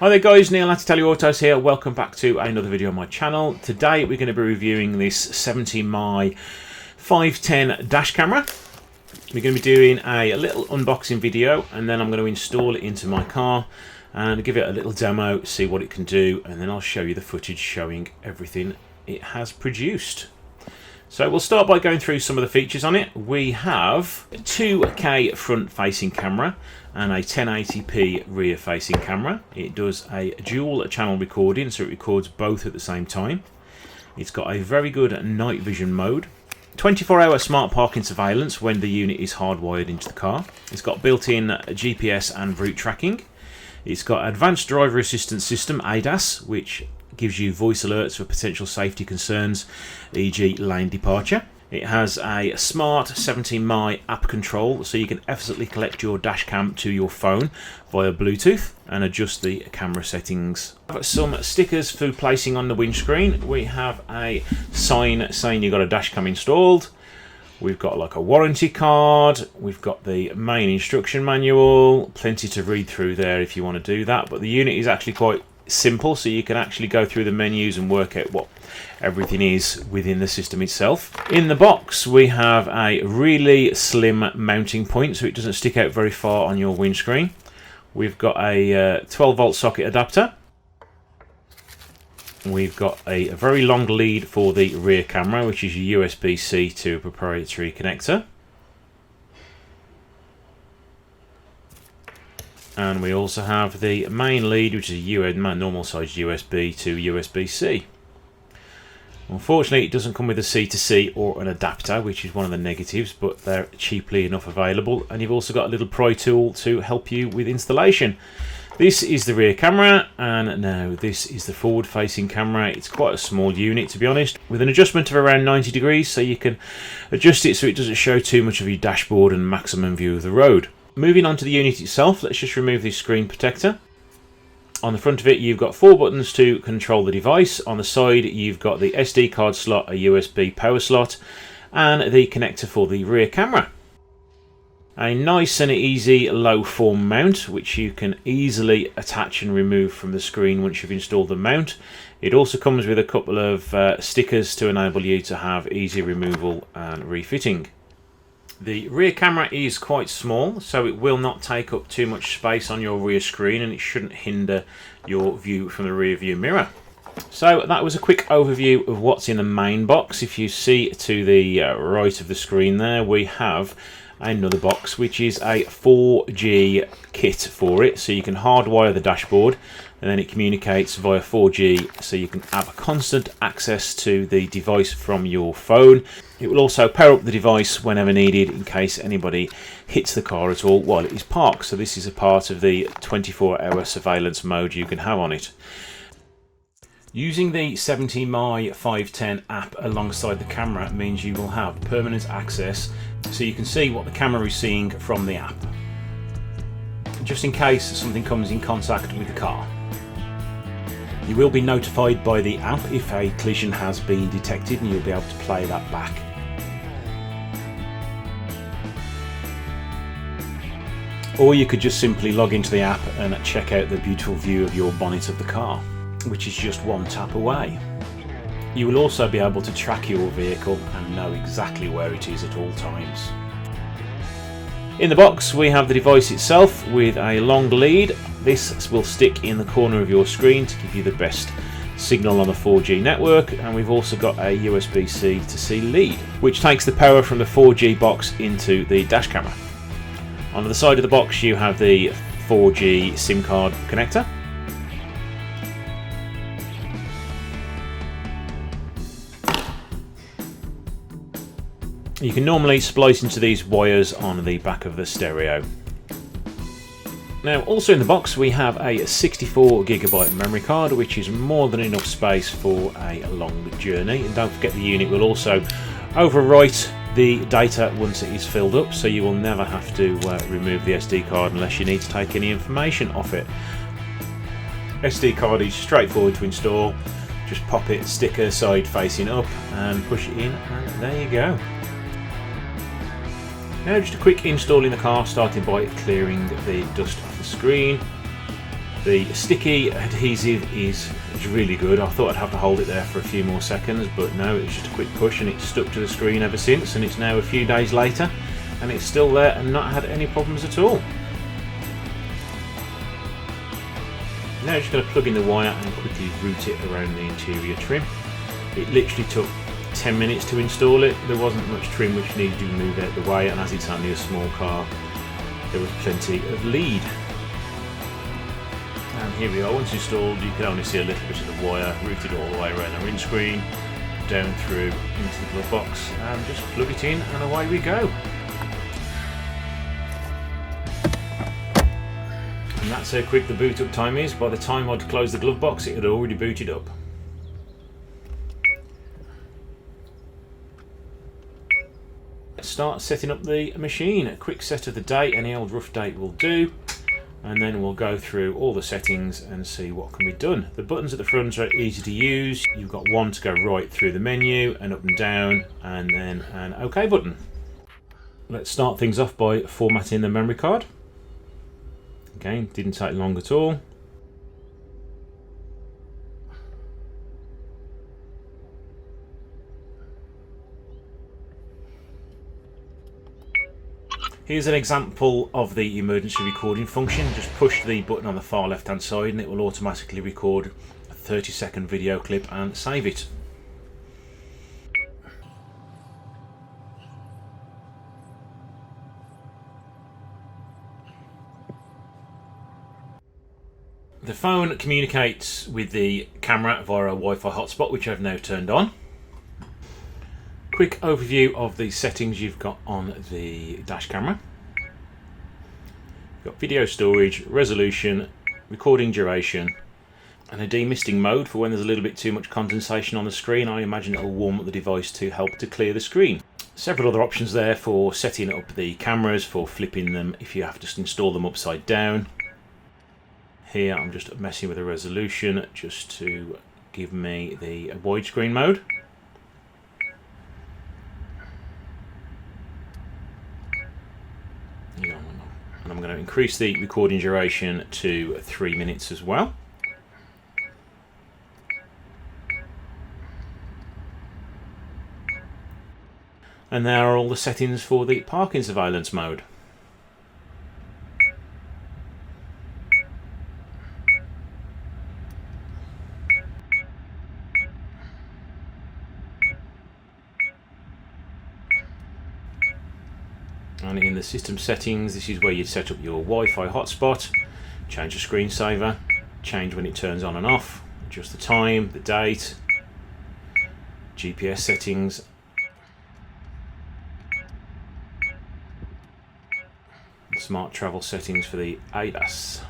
Hi there guys, Neil at Tell You Autos here. Welcome back to another video on my channel. Today we're going to be reviewing this A510 Dash Camera. We're going to be doing a little unboxing video and then I'm going to install it into my car and give it a little demo, see what it can do, and then I'll show you the footage showing everything it has produced. So we'll start by going through some of the features on it. We have a 2K front-facing camera and a 1080p rear-facing camera. It does a dual channel recording, so it records both at the same time. It's got a very good night vision mode. 24-hour smart parking surveillance when the unit is hardwired into the car. It's got built-in GPS and route tracking. It's got advanced driver assistance system, ADAS, which gives you voice alerts for potential safety concerns, e.g. lane departure. It has a smart 17My app control, so you can effortlessly connect your dash cam to your phone via Bluetooth and adjust the camera settings. Some stickers for placing on the windscreen. We have a sign saying you've got a dash cam installed. We've got like a warranty card. We've got the main instruction manual. Plenty to read through there if you want to do that, but the unit is actually quite simple, so you can actually go through the menus and work out what everything is within the system itself. In the box we have a really slim mounting point, so it doesn't stick out very far on your windscreen. We've got a 12-volt socket adapter. We've got a very long lead for the rear camera, which is a USB-C to a proprietary connector. And we also have the main lead, which is a normal sized USB to USB-C. Unfortunately, it doesn't come with a C2C or an adapter, which is one of the negatives, but they're cheaply enough available. And you've also got a little pry tool to help you with installation. This is the rear camera, and now this is the forward-facing camera. It's quite a small unit, to be honest, with an adjustment of around 90 degrees, so you can adjust it so it doesn't show too much of your dashboard and maximum view of the road. Moving on to the unit itself, let's just remove this screen protector. On the front of it, you've got 4 buttons to control the device. On the side, you've got the SD card slot, a USB power slot, and the connector for the rear camera. A nice and easy low form mount, which you can easily attach and remove from the screen once you've installed the mount. It also comes with a couple of stickers to enable you to have easy removal and refitting. The rear camera is quite small, so it will not take up too much space on your rear screen, and it shouldn't hinder your view from the rear view mirror. So that was a quick overview of what's in the main box. If you see to the right of the screen there, we have another box which is a 4G kit for it, so you can hardwire the dashboard and then it communicates via 4G, so you can have constant access to the device from your phone. It will also power up the device whenever needed in case anybody hits the car at all while it is parked, so this is a part of the 24-hour surveillance mode you can have on it. Using the 17My 510 app alongside the camera means you will have permanent access, so you can see what the camera is seeing from the app, just in case something comes in contact with the car. You will be notified by the app if a collision has been detected, and you'll be able to play that back. Or you could just simply log into the app and check out the beautiful view of your bonnet of the car, which is just one tap away. You will also be able to track your vehicle and know exactly where it is at all times. In the box we have the device itself with a long lead. This will stick in the corner of your screen to give you the best signal on the 4G network, and we've also got a USB-C to C lead, which takes the power from the 4G box into the dash camera. On the side of the box you have the 4G SIM card connector. You can normally splice into these wires on the back of the stereo. Now, also in the box we have a 64GB memory card, which is more than enough space for a long journey. And don't forget, the unit will also overwrite the data once it is filled up, so you will never have to remove the SD card unless you need to take any information off it. SD card is straightforward to install. Just pop it sticker side facing up and push it in, and there you go. Now just a quick install in the car, starting by clearing the dust off the screen. The sticky adhesive is really good. I thought I'd have to hold it there for a few more seconds, but no, it was just a quick push and it's stuck to the screen ever since, and it's now a few days later and it's still there and not had any problems at all. Now just going to plug in the wire and quickly route it around the interior trim. It literally took 10 minutes to install it. There wasn't much trim which needed to be moved out of the way, and as it's only a small car, there was plenty of lead. And here we are, once installed you can only see a little bit of the wire routed all the way around the windscreen, down through into the glove box, and just plug it in and away we go. And that's how quick the boot up time is. By the time I'd closed the glove box it had already booted up. Let's start setting up the machine. A quick set of the date, any old rough date will do. And then we'll go through all the settings and see what can be done. The buttons at the front are easy to use. You've got one to go right through the menu and up and down, and then an OK button. Let's start things off by formatting the memory card. Again, didn't take long at all. Here's an example of the emergency recording function. Just push the button on the far left hand side and it will automatically record a 30-second video clip and save it. The phone communicates with the camera via a Wi-Fi hotspot, which I've now turned on. Quick overview of the settings you've got on the dash camera. You've got video storage, resolution, recording duration, and a demisting mode for when there's a little bit too much condensation on the screen. I imagine it will warm up the device to help to clear the screen. Several other options there for setting up the cameras, for flipping them if you have to install them upside down. Here I'm just messing with the resolution just to give me the widescreen mode. And I'm going to increase the recording duration to 3 minutes as well. And there are all the settings for the parking surveillance mode. And in the system settings, this is where you set up your Wi-Fi hotspot, change the screensaver, change when it turns on and off, adjust the time, the date, GPS settings, smart travel settings for the ADAS.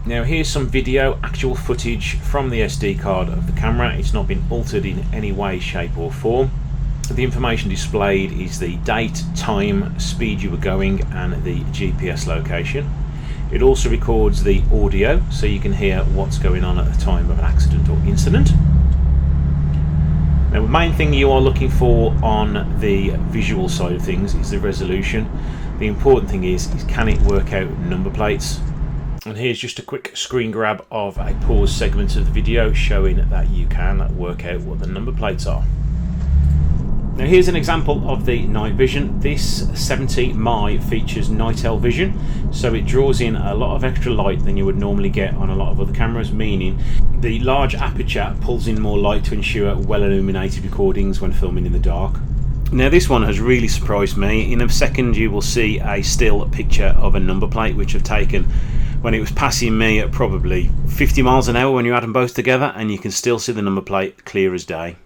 Now here's some video, actual footage from the SD card of the camera. It's not been altered in any way, shape or form. The information displayed is the date, time, speed you were going and the GPS location. It also records the audio so you can hear what's going on at the time of an accident or incident. Now the main thing you are looking for on the visual side of things is the resolution. The important thing is can it work out number plates? And here's just a quick screen grab of a paused segment of the video showing that you can work out what the number plates are. Now here's an example of the night vision. This 70mm features night vision, so it draws in a lot of extra light than you would normally get on a lot of other cameras, meaning the large aperture pulls in more light to ensure well illuminated recordings when filming in the dark. Now this one has really surprised me. In a second you will see a still picture of a number plate which I've taken when it was passing me at probably 50 miles an hour when you add them both together, and you can still see the number plate clear as day.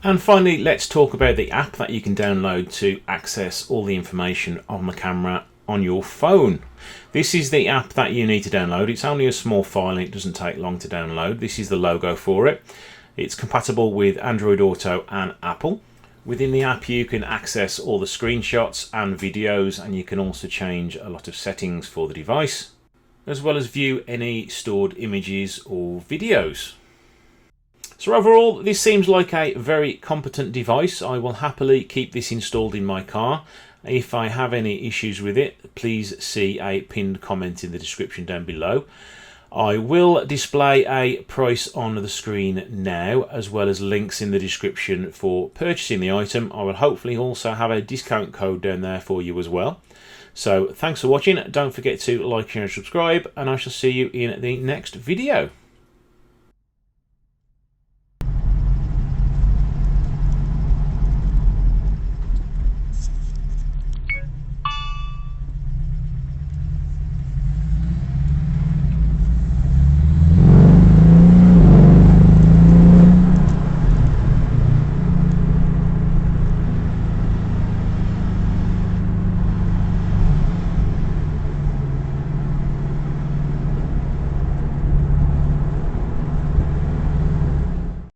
And finally, let's talk about the app that you can download to access all the information on the camera on your phone. This is the app that you need to download. It's only a small file and it doesn't take long to download. This is the logo for it. It's compatible with Android Auto and Apple. Within the app you can access all the screenshots and videos, and you can also change a lot of settings for the device, as well as view any stored images or videos. So overall, this seems like a very competent device. I will happily keep this installed in my car. If I have any issues with it, please see a pinned comment in the description down below. I will display a price on the screen now, as well as links in the description for purchasing the item. I will hopefully also have a discount code down there for you as well. So thanks for watching. Don't forget to like, share and subscribe, and I shall see you in the next video.